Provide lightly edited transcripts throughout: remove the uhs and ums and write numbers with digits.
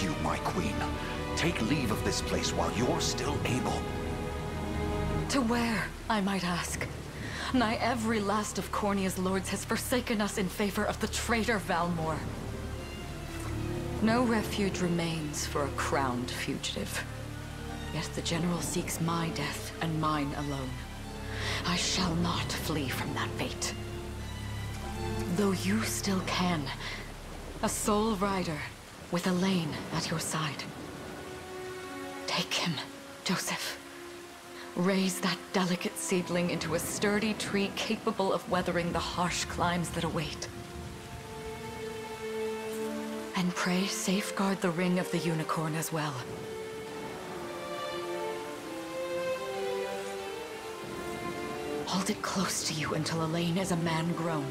you, my queen. Take leave of this place while you're still able. To where, I might ask? Nigh every last of Cornia's lords has forsaken us in favor of the traitor Valmor. No refuge remains for a crowned fugitive. Yet the general seeks my death and mine alone. I shall not flee from that fate. Though you still can. A sole rider with Elaine at your side. Take him, Joseph. Raise that delicate seedling into a sturdy tree capable of weathering the harsh climes that await. And pray safeguard the ring of the unicorn as well. Hold it close to you until Elaine is a man grown.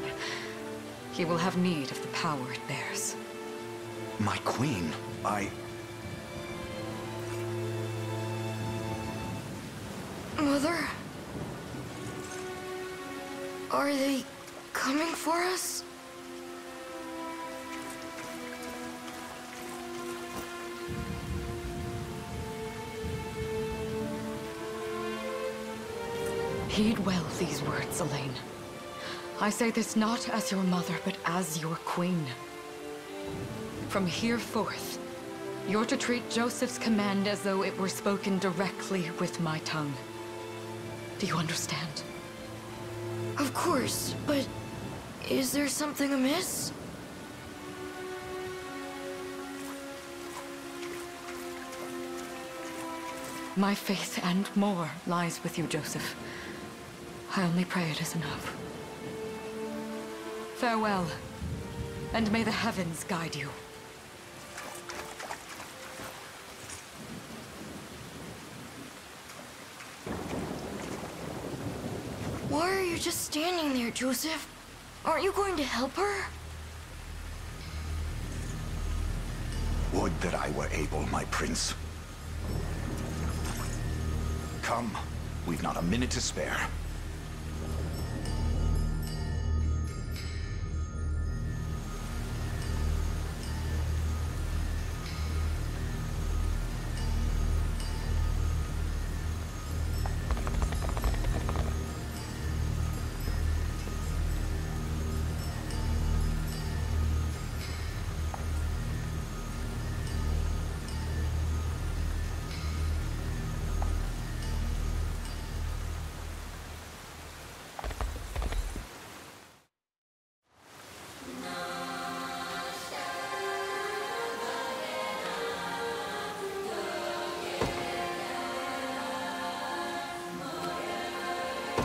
He will have need of the power it bears. My queen, Mother? Are they coming for us? Heed well these words, Elaine. I say this not as your mother, but as your queen. From here forth, you're to treat Joseph's command as though it were spoken directly with my tongue. Do you understand? Of course, but is there something amiss? My faith and more lies with you, Joseph. I only pray it is enough. Farewell, and may the heavens guide you. Why are you just standing there, Joseph? Aren't you going to help her? would that I were able, my prince. Come, we've not a minute to spare.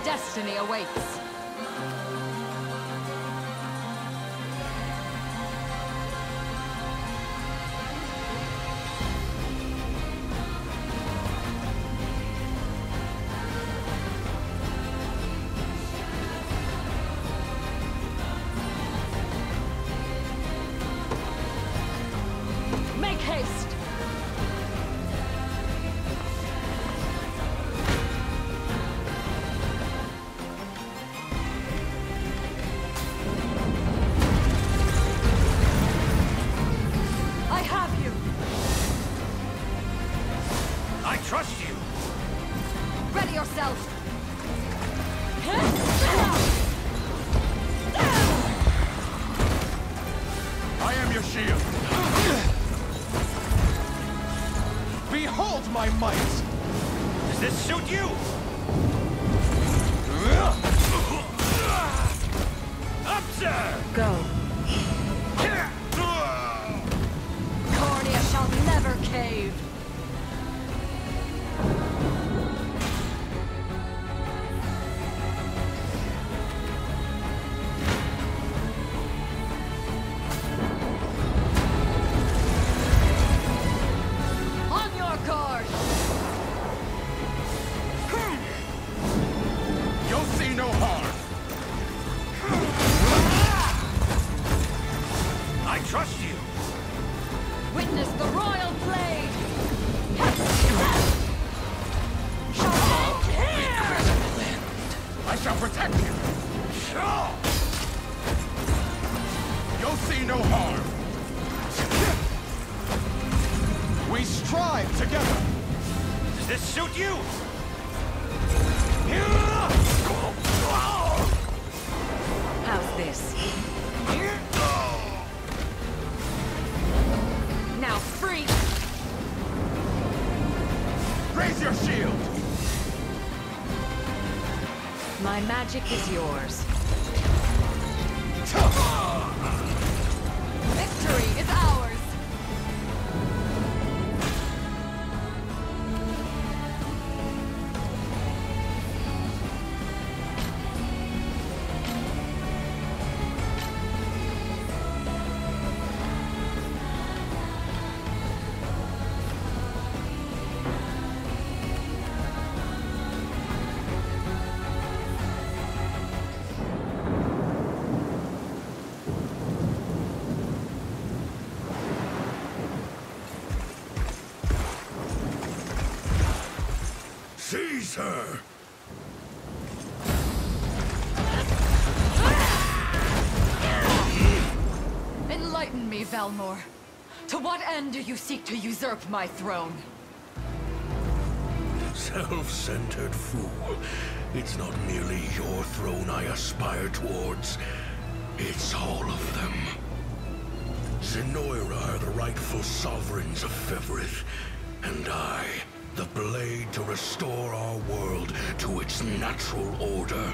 Destiny awaits. Make haste! Trust you. Ready yourself. I am your shield. Behold my might. Does this suit you? Up, sir. Go. Cornia shall never cave. Trust you. Witness the royal blade. I shall protect you. You'll see no harm. We strive together! Does this suit you? How's this? Now free! Raise your shield! My magic is yours. Victory is ours! Seize her! Enlighten me, Valmor. To what end do you seek to usurp my throne? Self-centered fool. It's not merely your throne I aspire towards. It's all of them. Zenoira are the rightful sovereigns of Fevrith, and I, the blade to restore our world to its natural order.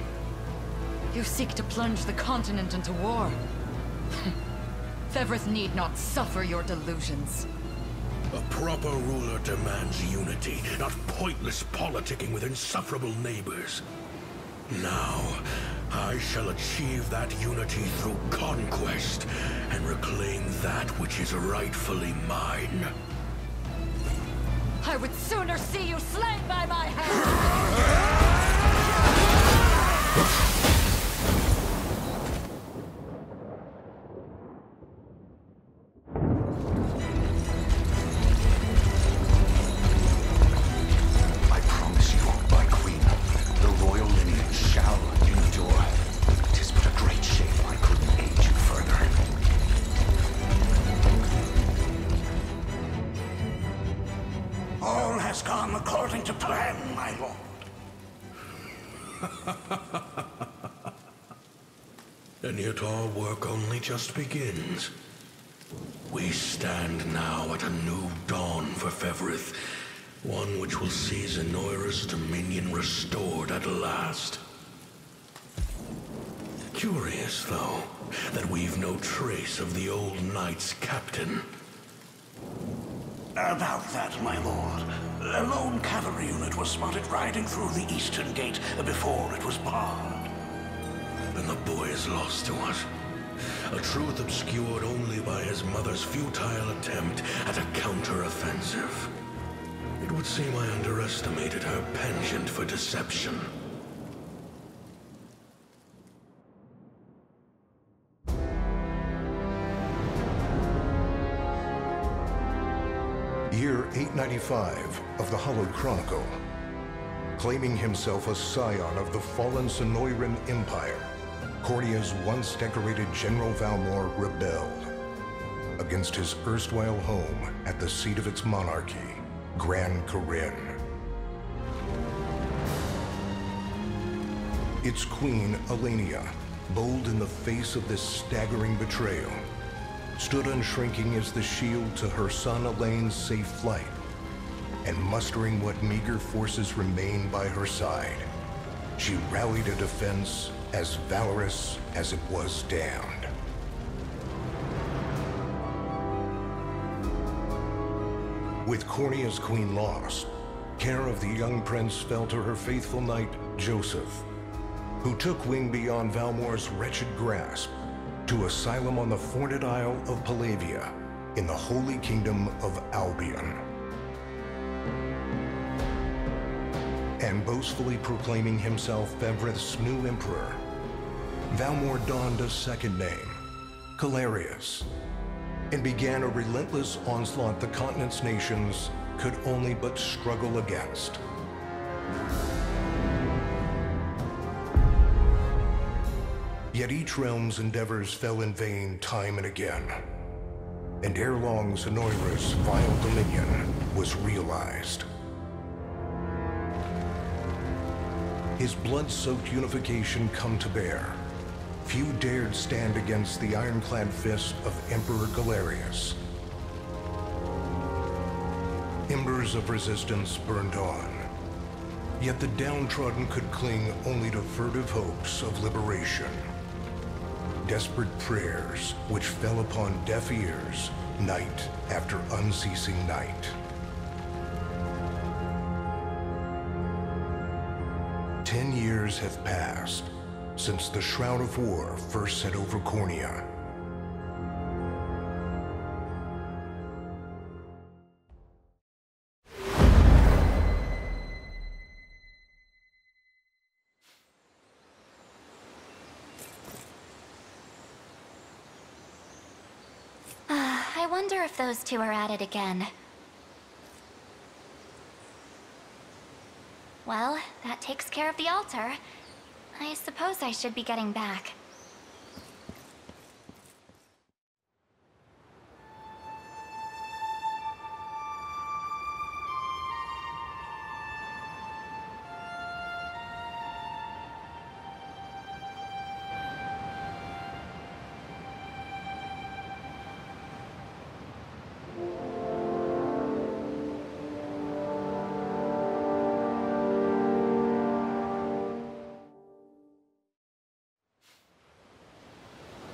You seek to plunge the continent into war. Fevrith need not suffer your delusions. A proper ruler demands unity, not pointless politicking with insufferable neighbors. Now, I shall achieve that unity through conquest and reclaim that which is rightfully mine. I would sooner see you slain by my hand! I promise you, my queen, the royal lineage shall endure. 'Tis but a great shame I couldn't aid you further. All has gone according to plan, my lord. And yet our work only just begins. We stand now at a new dawn for Fevrith, one which will see Zenoira's dominion restored at last. Curious, though, that we've no trace of the old knight's captain. About that, my lord. A lone cavalry unit was spotted riding through the eastern gate before it was barred. And the boy is lost to us. A truth obscured only by his mother's futile attempt at a counter-offensive. It would seem I underestimated her penchant for deception. Year 895 of the Hallowed Chronicle. Claiming himself a scion of the fallen Sonoran Empire, Cornia's once decorated General Valmor rebelled against his erstwhile home at the seat of its monarchy, Gran Corinne. Its queen, Elenia, bold in the face of this staggering betrayal, stood unshrinking as the shield to her son Elaine's safe flight, and mustering what meager forces remained by her side, she rallied a defense as valorous as it was damned. With Cornia's queen lost, care of the young prince fell to her faithful knight, Joseph, who took wing beyond Valmor's wretched grasp to asylum on the Forned Isle of Palavia in the Holy Kingdom of Albion. And boastfully proclaiming himself Fevrith's new emperor, Valmor donned a second name, Calarius, and began a relentless onslaught the continent's nations could only but struggle against. Yet each realm's endeavors fell in vain time and again, and ere long Zenoira's vile dominion was realized. His blood-soaked unification come to bear. Few dared stand against the ironclad fist of Emperor Galerius. Embers of resistance burned on. Yet the downtrodden could cling only to furtive hopes of liberation. Desperate prayers which fell upon deaf ears night after unceasing night. 10 years have passed since the Shroud of War first set over Cornea. I wonder if those two are at it again. Well, that takes care of the altar. I suppose I should be getting back.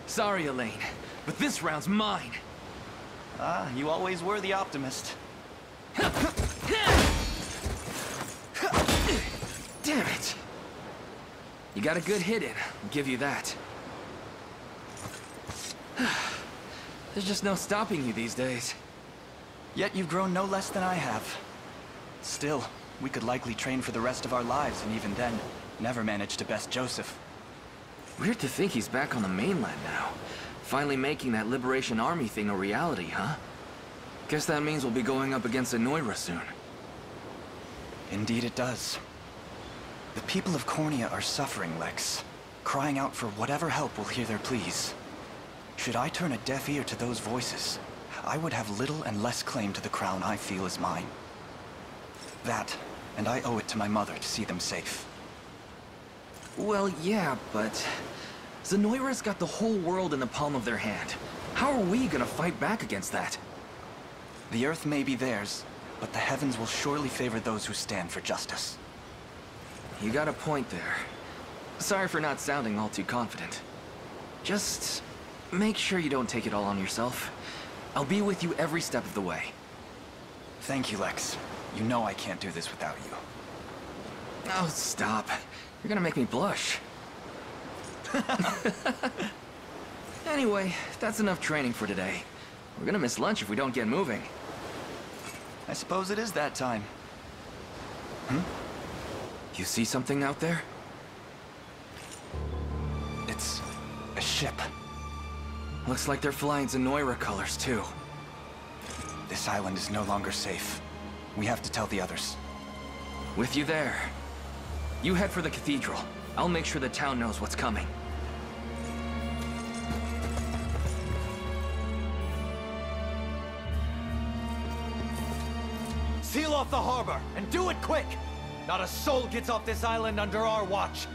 Sorry, Elaine, but this round's mine. You always were the optimist. Damn it! You got a good hit in, I'll give you that. There's just no stopping you these days. Yet you've grown no less than I have. Still, we could likely train for the rest of our lives, and even then, never manage to best Joseph. Weird to think he's back on the mainland now. Finally making that Liberation Army thing a reality, huh? Guess that means we'll be going up against Anoira soon. Indeed it does. The people of Cornea are suffering, Lex. Crying out for whatever help will hear their pleas. Should I turn a deaf ear to those voices, I would have little and less claim to the crown I feel is mine. That, and I owe it to my mother to see them safe. Well, yeah, but Zenoira's got the whole world in the palm of their hand. How are we gonna fight back against that? The Earth may be theirs, but the heavens will surely favor those who stand for justice. You got a point there. Sorry for not sounding all too confident. Just make sure you don't take it all on yourself. I'll be with you every step of the way. Thank you, Lex. You know I can't do this without you. Oh, stop. You're gonna make me blush. Anyway, that's enough training for today. We're gonna miss lunch if we don't get moving. I suppose it is that time. You see something out there? It's a ship. Looks like they're flying Zenoira colors, too. This island is no longer safe. We have to tell the others. With you there. You head for the cathedral. I'll make sure the town knows what's coming. Seal off the harbor, and do it quick! Not a soul gets off this island under our watch.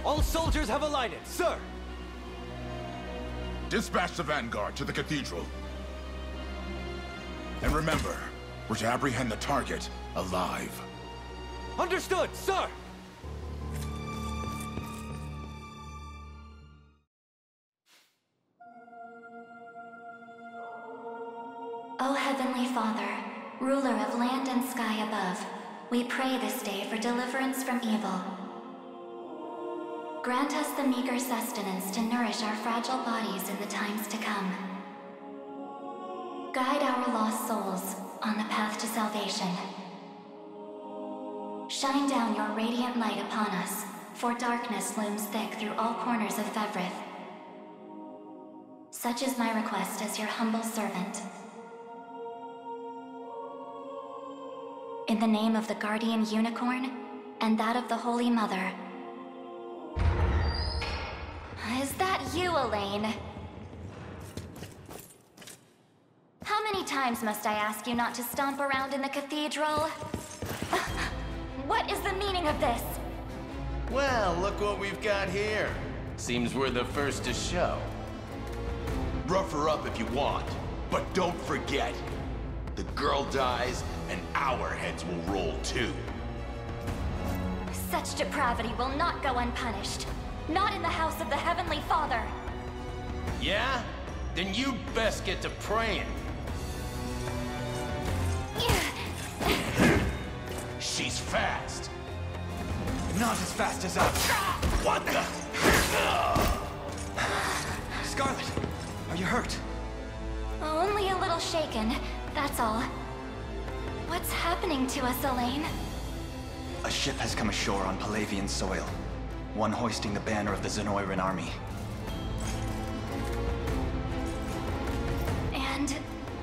All soldiers have alighted, sir! Dispatch the vanguard to the cathedral. And remember, we're to apprehend the target alive. Understood, sir! O Heavenly Father, ruler of land and sky above, we pray this day for deliverance from evil. Grant us the meager sustenance to nourish our fragile bodies in the times to come. Guide our lost souls on the path to salvation. Shine down your radiant light upon us, for darkness looms thick through all corners of Fevrith. Such is my request as your humble servant. In the name of the guardian Unicorn, and that of the Holy Mother, Is that you, Elaine? How many times must I ask you not to stomp around in the cathedral? What is the meaning of this? Well, look what we've got here. Seems we're the first to show. Rough her up if you want, but don't forget, the girl dies and our heads will roll too. Such depravity will not go unpunished. Not in the house of the Heavenly Father. Yeah? Then you best get to praying. She's fast. Not as fast as us. What the? Scarlet, are you hurt? Only a little shaken, that's all. What's happening to us, Elaine? A ship has come ashore on Palavian soil. One hoisting the banner of the Zenoiran army. And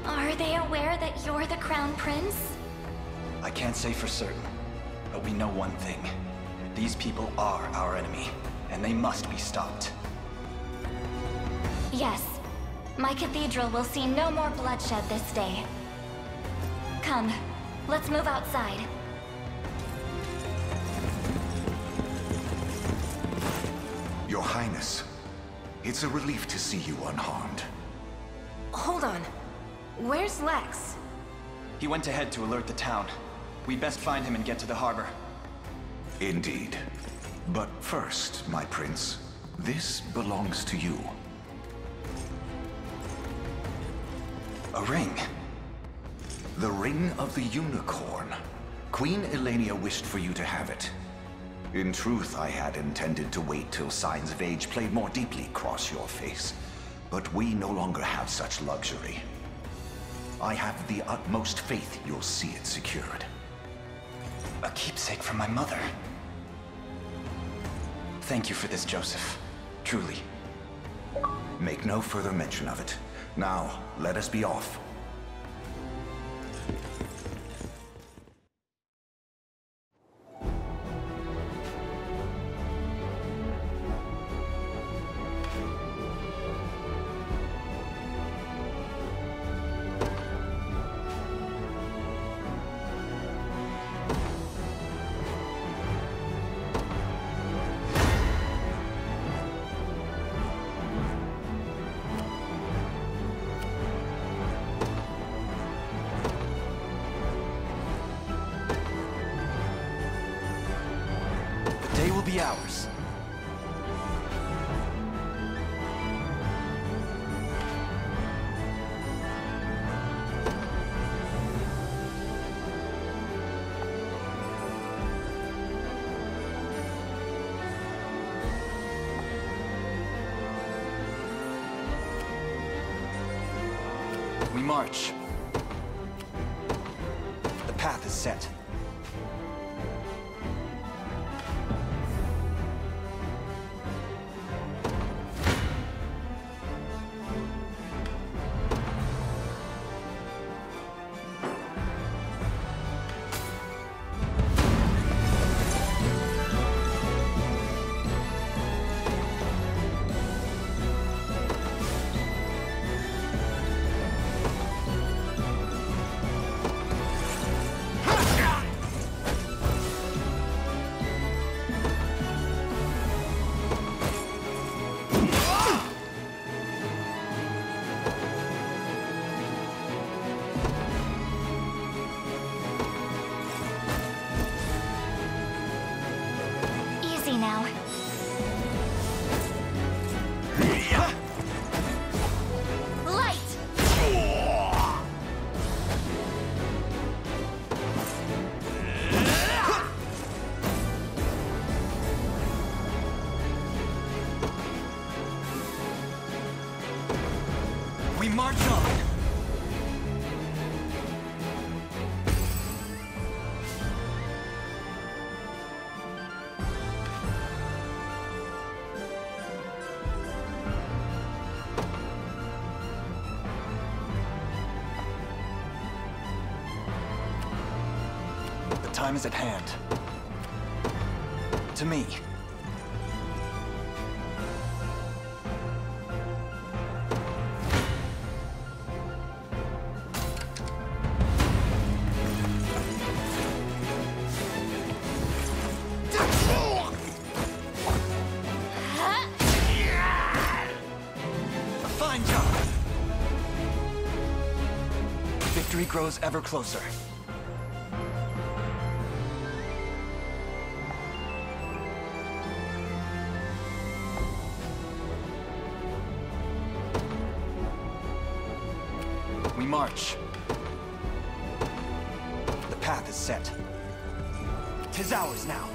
are they aware that you're the Crown Prince? I can't say for certain, but we know one thing. These people are our enemy, and they must be stopped. Yes. My cathedral will see no more bloodshed this day. Come, let's move outside. Your Highness, it's a relief to see you unharmed. Hold on. Where's Lex? He went ahead to alert the town. We best find him and get to the harbor. Indeed. But first, my prince, this belongs to you. A ring? The Ring of the Unicorn. Queen Elenia wished for you to have it. In truth, I had intended to wait till signs of age played more deeply across your face. But we no longer have such luxury. I have the utmost faith you'll see it secured. A keepsake from my mother. Thank you for this, Joseph. Truly. Make no further mention of it. Now, let us be off. Be ours. We march. The path is set. Now. Light! We march on! Time is at hand. To me. grows ever closer. We march. The path is set. 'Tis ours now.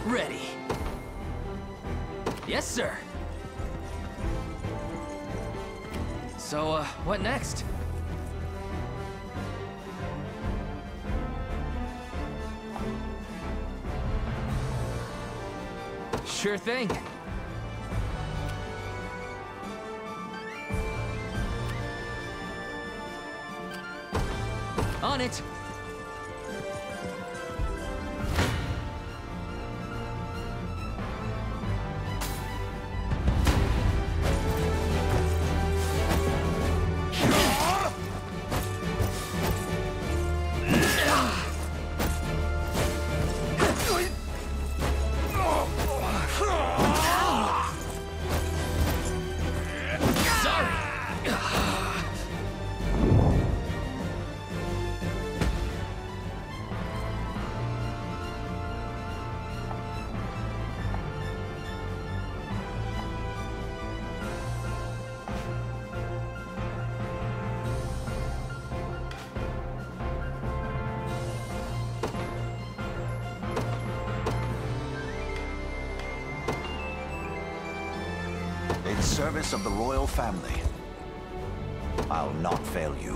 Ready. Yes, sir. So, what next? Sure thing. On it. In service of the royal family, I'll not fail you.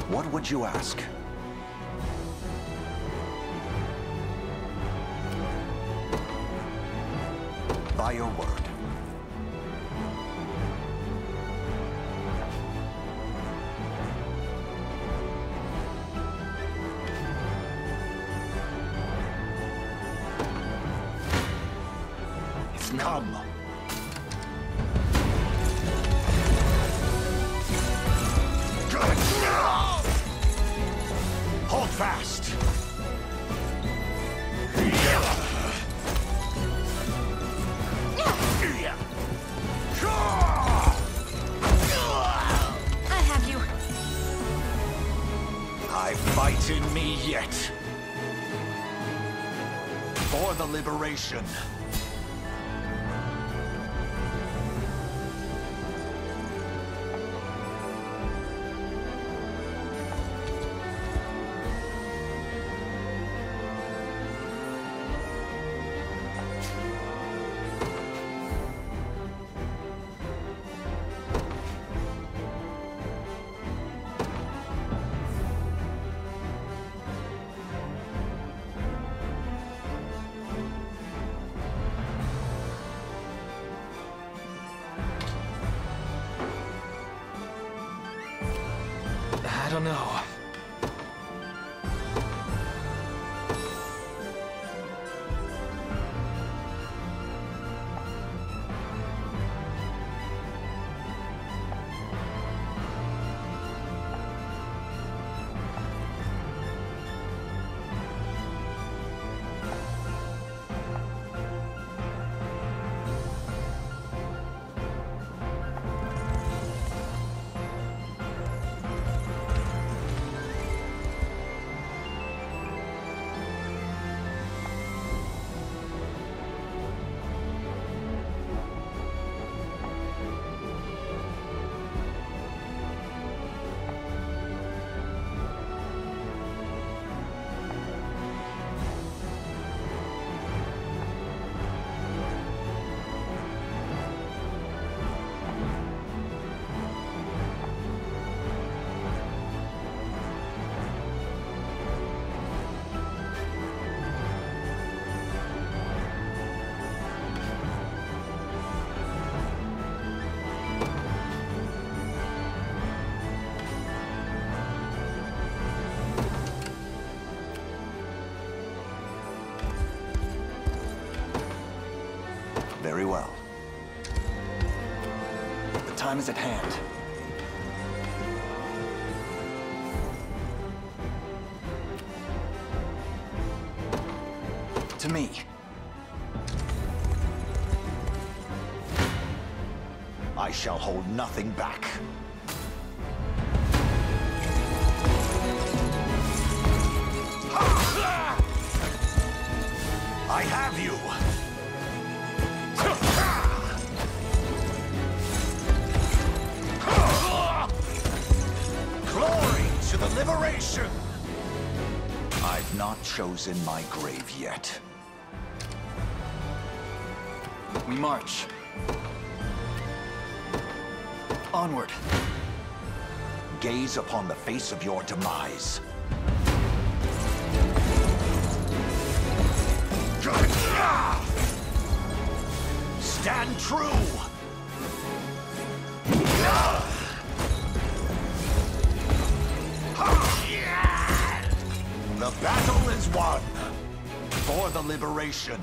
What would you ask? By your word. Come. Hold fast. I have you. I fight in me yet. For the liberation. I don't know. time is at hand. To me. I shall hold nothing back. I have you! Glory to the liberation! I've not chosen my grave yet. We march. Onward. Gaze upon the face of your demise. Stand true! The battle is won! For the liberation.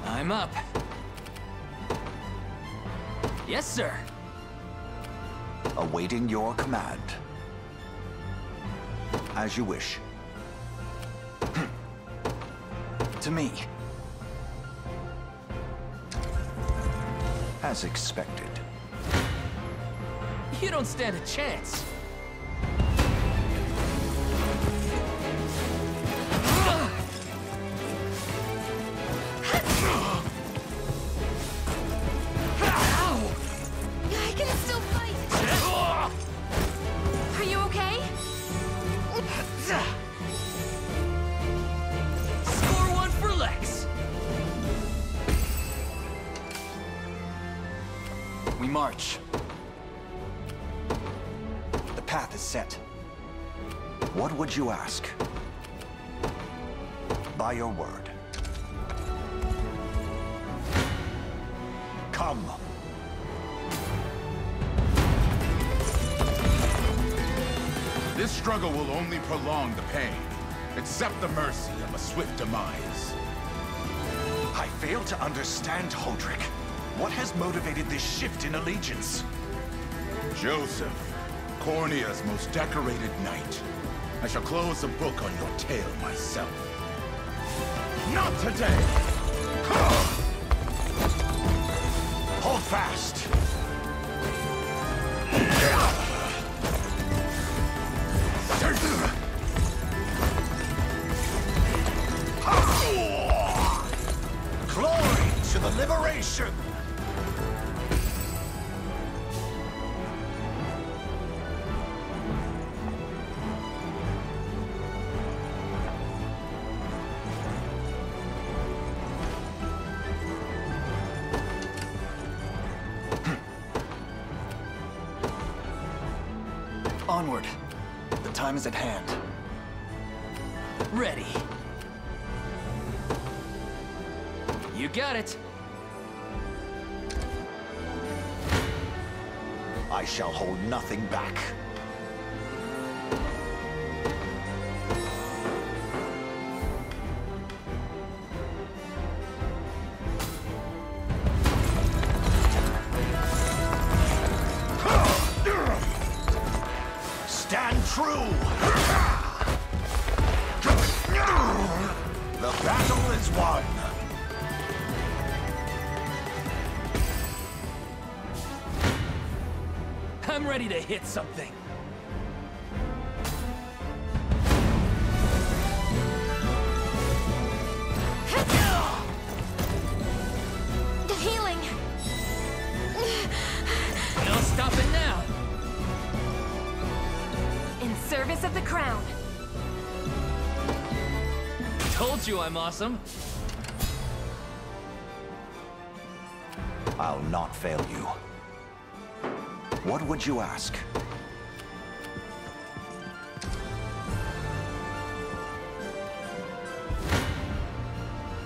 I'm up. Yes, sir. Awaiting your command. As you wish. To me. As expected. You don't stand a chance. I can still fight. Are you okay? Score one for Lex. We march. The path is set. What would you ask? By your word. Come. This struggle will only prolong the pain. Accept the mercy of a swift demise. I fail to understand, Hodrick. What has motivated this shift in allegiance? Joseph, Cornea's most decorated knight. I shall close the book on your tale myself. Not today! Hold fast! Glory to the liberation! Onward. The time is at hand. Ready. You got it. I shall hold nothing back. Stand true! The battle is won! I'm ready to hit something. The healing. No stopping now. In service of the crown. Told you I'm awesome. I'll not fail you. What would you ask?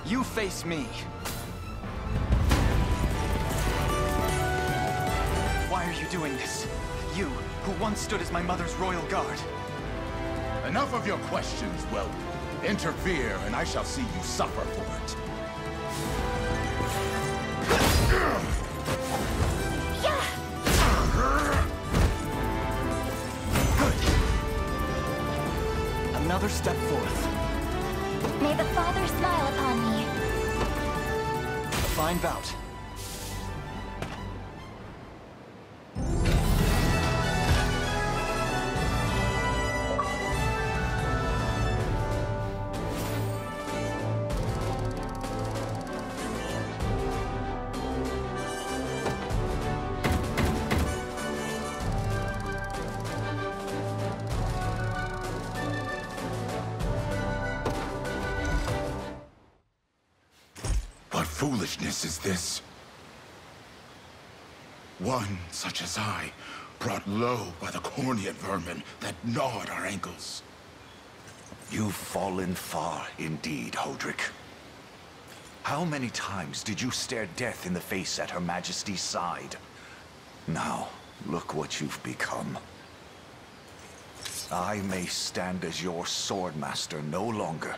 You face me. Why are you doing this? You, who once stood as my mother's royal guard. Enough of your questions, whelp. Interfere, and I shall see you suffer for it. another step forth. May the Father smile upon me. A fine bout. What foolishness is this? One such as I, brought low by the Cornean vermin that gnawed our ankles. You've fallen far indeed, Hodrick. How many times did you stare death in the face at Her Majesty's side? Now, look what you've become. I may stand as your swordmaster no longer,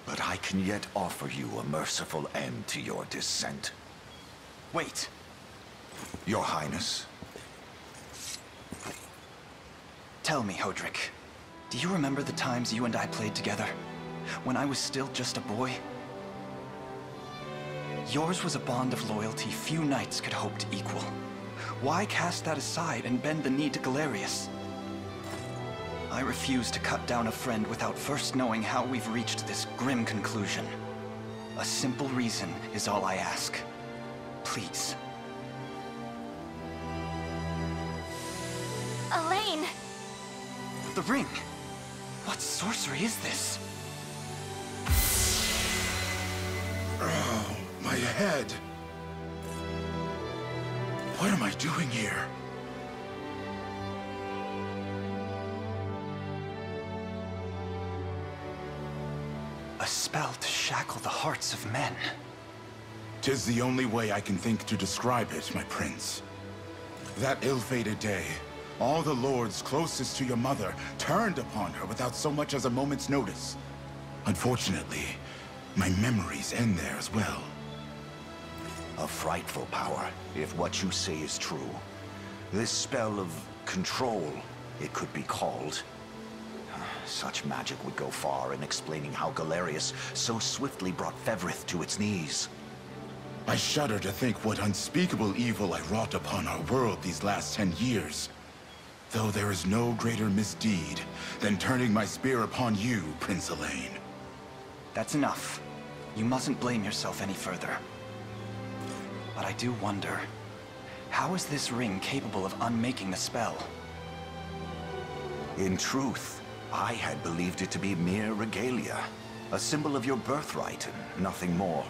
but I can yet offer you a merciful end to your descent. Wait. Your Highness. Tell me, Hodrick, do you remember the times you and I played together? When I was still just a boy? Yours was a bond of loyalty few knights could hope to equal. Why cast that aside and bend the knee to Galerius? I refuse to cut down a friend without first knowing how we've reached this grim conclusion. A simple reason is all I ask. Please. Elaine! The ring! What sorcery is this? Oh, my head. What am I doing here? A spell to shackle the hearts of men. 'Tis the only way I can think to describe it, my prince. That ill-fated day, all the lords closest to your mother turned upon her without so much as a moment's notice. Unfortunately, my memories end there as well. A frightful power, if what you say is true. This spell of control, it could be called. Such magic would go far in explaining how Galerius so swiftly brought Fevrith to its knees. I shudder to think what unspeakable evil I wrought upon our world these last 10 years. Though there is no greater misdeed than turning my spear upon you, Prince Elaine. That's enough. You mustn't blame yourself any further. But I do wonder, how is this ring capable of unmaking the spell? In truth, I had believed it to be mere regalia, a symbol of your birthright and nothing more.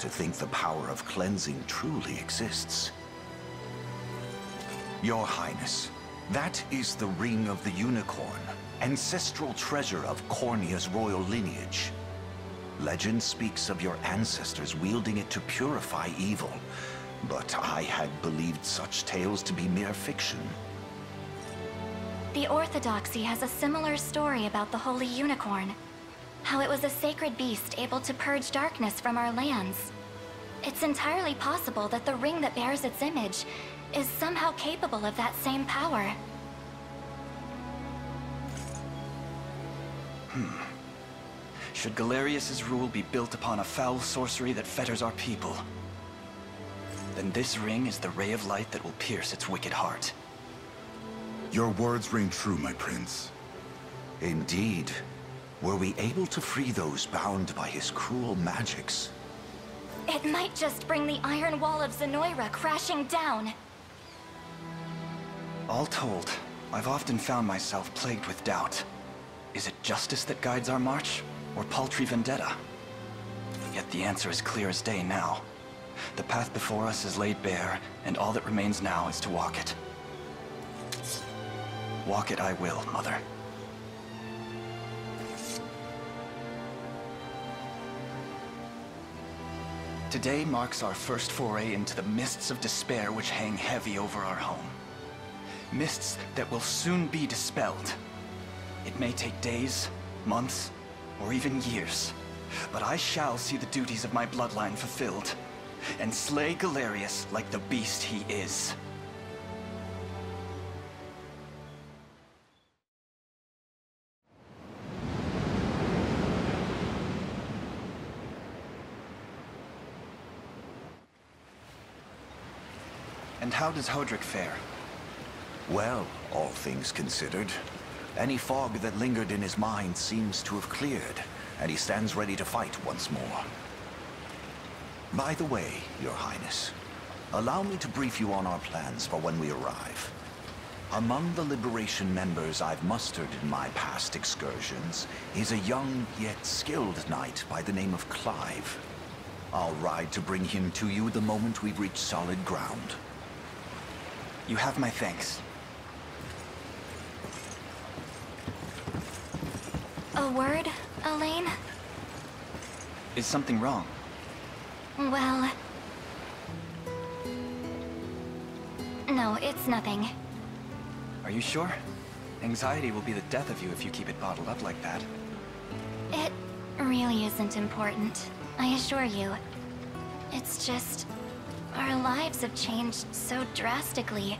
To think the power of cleansing truly exists. Your Highness, that is the Ring of the Unicorn, ancestral treasure of Cornea's royal lineage. Legend speaks of your ancestors wielding it to purify evil, but I had believed such tales to be mere fiction. The Orthodoxy has a similar story about the Holy Unicorn. How it was a sacred beast able to purge darkness from our lands. It's entirely possible that the ring that bears its image is somehow capable of that same power. Should Galerius's rule be built upon a foul sorcery that fetters our people, then this ring is the ray of light that will pierce its wicked heart. Your words ring true, my prince. Indeed. Were we able to free those bound by his cruel magics? It might just bring the iron wall of Zenoira crashing down. All told, I've often found myself plagued with doubt. Is it justice that guides our march, or paltry vendetta? Yet the answer is clear as day now. The path before us is laid bare, and all that remains now is to walk it. Walk it I will, Mother. Today marks our first foray into the mists of despair which hang heavy over our home. Mists that will soon be dispelled. It may take days, months, or even years, but I shall see the duties of my bloodline fulfilled, and slay Galerius like the beast he is. And how does Hodrick fare? Well, all things considered, any fog that lingered in his mind seems to have cleared, and he stands ready to fight once more. By the way, Your Highness, allow me to brief you on our plans for when we arrive. Among the Liberation members I've mustered in my past excursions is a young yet skilled knight by the name of Clive. I'll ride to bring him to you the moment we've reached solid ground. You have my thanks. A word, Elaine? Is something wrong? Well... No, it's nothing. Are you sure? Anxiety will be the death of you if you keep it bottled up like that. It really isn't important, I assure you. It's just... our lives have changed so drastically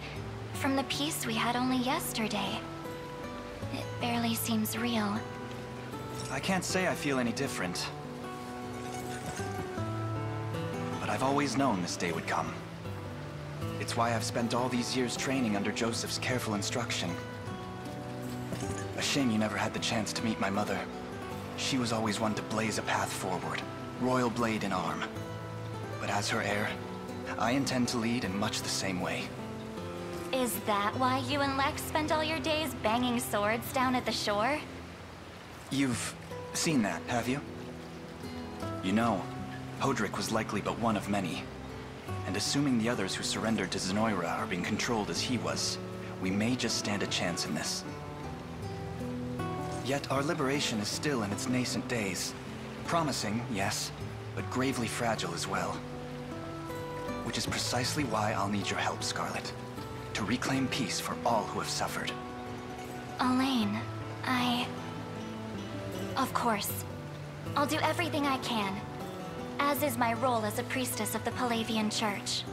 from the peace we had only yesterday. It barely seems real. I can't say I feel any different. But I've always known this day would come. It's why I've spent all these years training under Joseph's careful instruction. A shame you never had the chance to meet my mother. She was always one to blaze a path forward, royal blade in arm. But as her heir, I intend to lead in much the same way. Is that why you and Lex spent all your days banging swords down at the shore? You've seen that, have you? You know, Hodrick was likely but one of many. And assuming the others who surrendered to Zenoira are being controlled as he was, we may just stand a chance in this. Yet our liberation is still in its nascent days. Promising, yes, but gravely fragile as well. Which is precisely why I'll need your help, Scarlet. To reclaim peace for all who have suffered. Elaine, Of course. I'll do everything I can. As is my role as a priestess of the Palavian Church.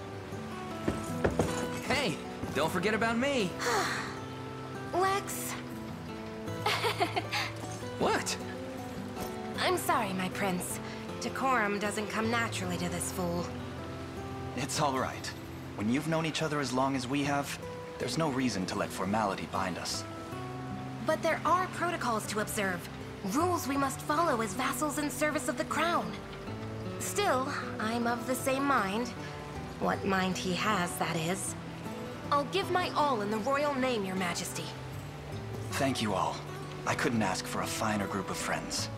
Hey, don't forget about me. Lex. What? I'm sorry, my prince. Decorum doesn't come naturally to this fool. It's all right. When you've known each other as long as we have, there's no reason to let formality bind us. But there are protocols to observe. Rules we must follow as vassals in service of the crown. Still, I'm of the same mind. What mind he has, that is. I'll give my all in the royal name, Your Majesty. Thank you all. I couldn't ask for a finer group of friends.